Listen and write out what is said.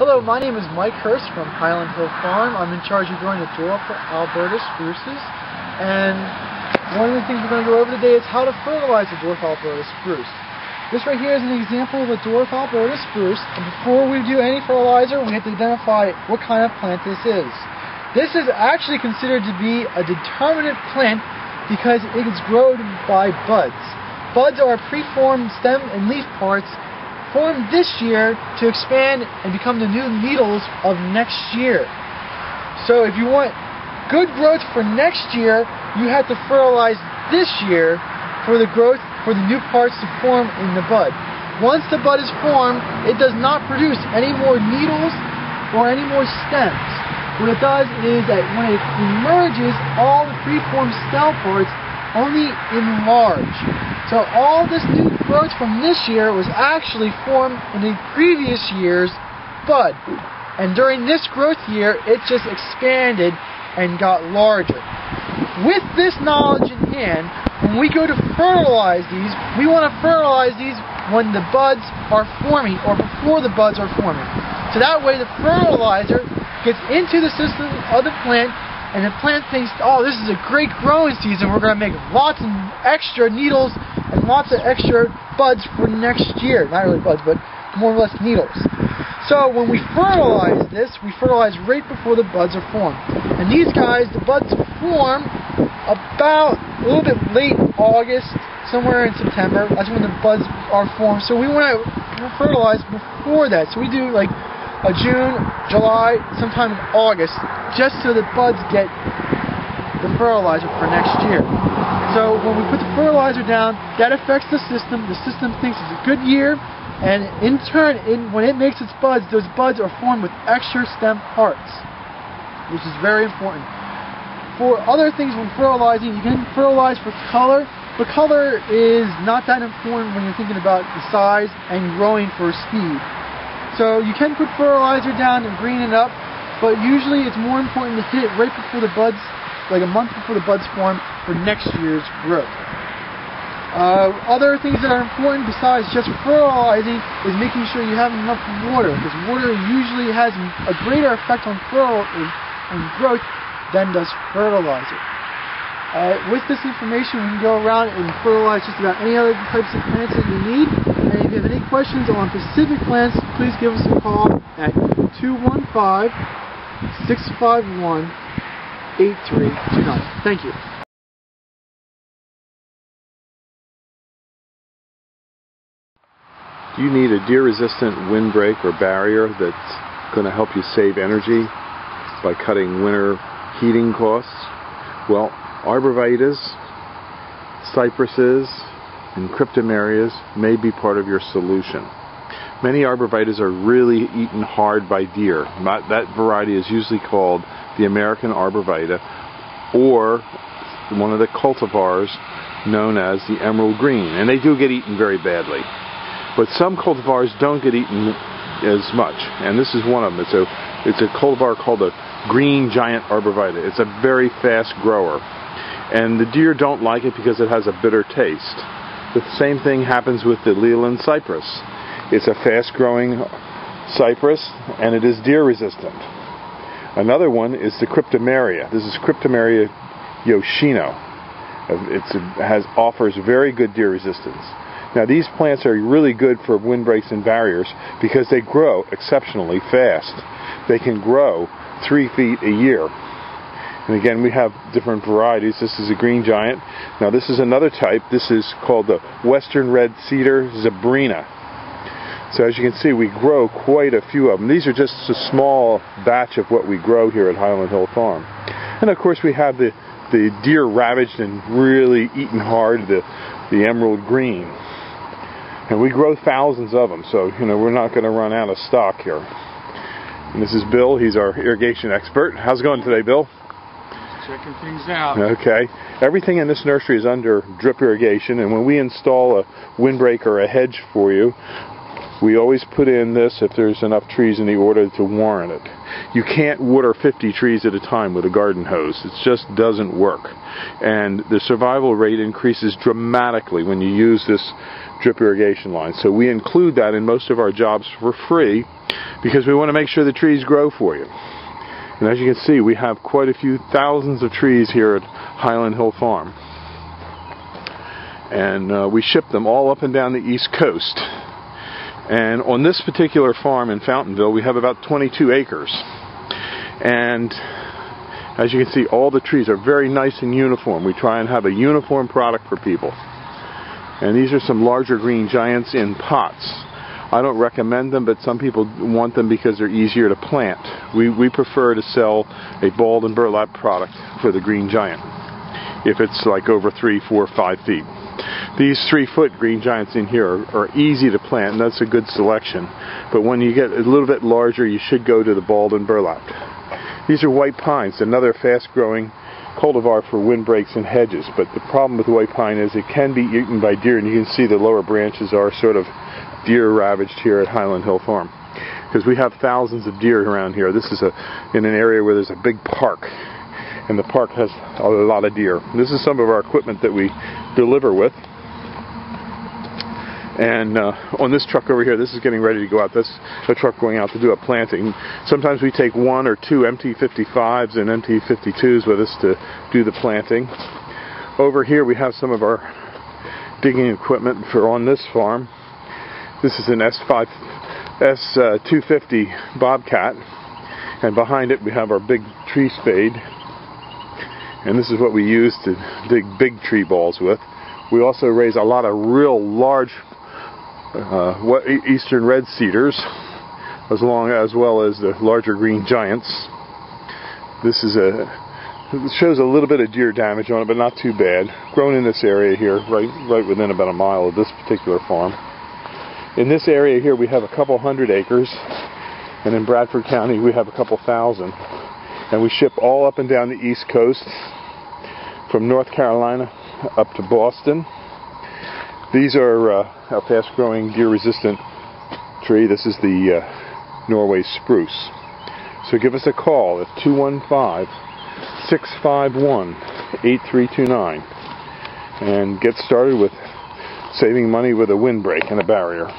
Hello, my name is Mike Hurst from Highland Farm. I'm in charge of growing the dwarf Alberta spruces. And one of the things we're going to go over today is how to fertilize the dwarf Alberta spruce. This right here is an example of a dwarf Alberta spruce. And before we do any fertilizer, we have to identify what kind of plant this is. This is actually considered to be a determinate plant because it is grown by buds. Buds are preformed stem and leaf parts formed this year to expand and become the new needles of next year. So if you want good growth for next year, you have to fertilize this year for the growth, for the new parts to form in the bud. Once the bud is formed, it does not produce any more needles or any more stems. What it does is that when it emerges, all the preformed cell parts only enlarge. So all this new growth from this year was actually formed in the previous year's bud. And during this growth year, it just expanded and got larger. With this knowledge in hand, when we go to fertilize these, we want to fertilize these when the buds are forming or before the buds are forming. So that way the fertilizer gets into the system of the plant, and the plant thinks, oh, this is a great growing season. We're going to make lots of extra needles and lots of extra buds for next year. Not really buds, but more or less needles. So when we fertilize this, we fertilize right before the buds are formed. And these guys, the buds form about a little bit late August, somewhere in September. That's when the buds are formed. So we want to fertilize before that. So we do like June, July, sometime in August, just so the buds get the fertilizer for next year. So when we put the fertilizer down, that affects the system. The system thinks it's a good year, and in turn, when it makes its buds, those buds are formed with extra stem parts, which is very important. For other things when fertilizing, you can fertilize for color, but color is not that important when you're thinking about the size and growing for speed. So you can put fertilizer down and green it up, but usually it's more important to hit it right before the buds, like a month before the buds form, for next year's growth. Other things that are important besides just fertilizing is making sure you have enough water, because water usually has a greater effect on growth than does fertilizer. With this information, we can go around and fertilize just about any other types of plants that you need. And if you have any questions on specific plants, please give us a call at 215-651-8329. Thank you. Do you need a deer-resistant windbreak or barrier that's going to help you save energy by cutting winter heating costs? Well, arborvitaes, cypresses, and cryptomerias may be part of your solution. Many arborvitaes are really eaten hard by deer. That variety is usually called the American arborvitae, or one of the cultivars known as the emerald green, and they do get eaten very badly. But some cultivars don't get eaten as much, and this is one of them. It's a cultivar called a green giant arborvitae. It's a very fast grower, and the deer don't like it because it has a bitter taste. The same thing happens with the Leland cypress. It's a fast-growing cypress, and it is deer-resistant. Another one is the cryptomeria. This is Cryptomeria yoshino. It offers very good deer resistance. Now, these plants are really good for windbreaks and barriers because they grow exceptionally fast. They can grow 3 feet a year. And again, we have different varieties. This is a green giant. Now, this is another type. This is called the Western Red Cedar Zebrina. So as you can see, we grow quite a few of them. These are just a small batch of what we grow here at Highland Hill Farm. And of course, we have the deer ravaged and really eaten hard, the emerald green. And we grow thousands of them, so we're not going to run out of stock here. And this is Bill. He's our irrigation expert. How's it going today, Bill? Checking things out. Okay. Everything in this nursery is under drip irrigation, and when we install a windbreak or a hedge for you, We always put in this if there's enough trees in the order to warrant it. You can't water 50 trees at a time with a garden hose. It just doesn't work. And the survival rate increases dramatically when you use this drip irrigation line. So we include that in most of our jobs for free because we want to make sure the trees grow for you. And as you can see, we have quite a few thousands of trees here at Highland Hill Farm. And we ship them all up and down the East Coast. And on this particular farm in Fountainville, we have about 22 acres. And as you can see, all the trees are very nice and uniform. We try and have a uniform product for people. And these are some larger green giants in pots. I don't recommend them, but some people want them because they're easier to plant. We prefer to sell a balled and burlap product for the green giant, if it's like over 3, 4, 5 feet. These 3-foot green giants in here are easy to plant, and that's a good selection. But when you get a little bit larger, you should go to the balled and burlap. These are white pines, another fast-growing cultivar for windbreaks and hedges. But the problem with white pine is it can be eaten by deer, and you can see the lower branches are sort of deer-ravaged here at Highland Hill Farm. Because we have thousands of deer around here. This is in an area where there's a big park, and the park has a lot of deer. This is some of our equipment that we deliver with. And on this truck over here, this is getting ready to go out. This is a truck going out to do a planting. Sometimes we take 1 or 2 MT55s and MT52s with us to do the planting. Over here we have some of our digging equipment for on this farm. This is an S250 Bobcat, and behind it we have our big tree spade. And this is what we use to dig big tree balls with. We also raise a lot of real large eastern red cedars, as well as the larger green giants. This is it shows a little bit of deer damage on it, but not too bad. Grown in this area here, right within about a mile of this particular farm. In this area here, we have a couple hundred acres, and in Bradford County, we have a couple thousand. And we ship all up and down the East Coast, from North Carolina up to Boston. These are a fast-growing deer-resistant tree. This is the Norway spruce. So give us a call at 215-651-8329 and get started with saving money with a windbreak and a barrier.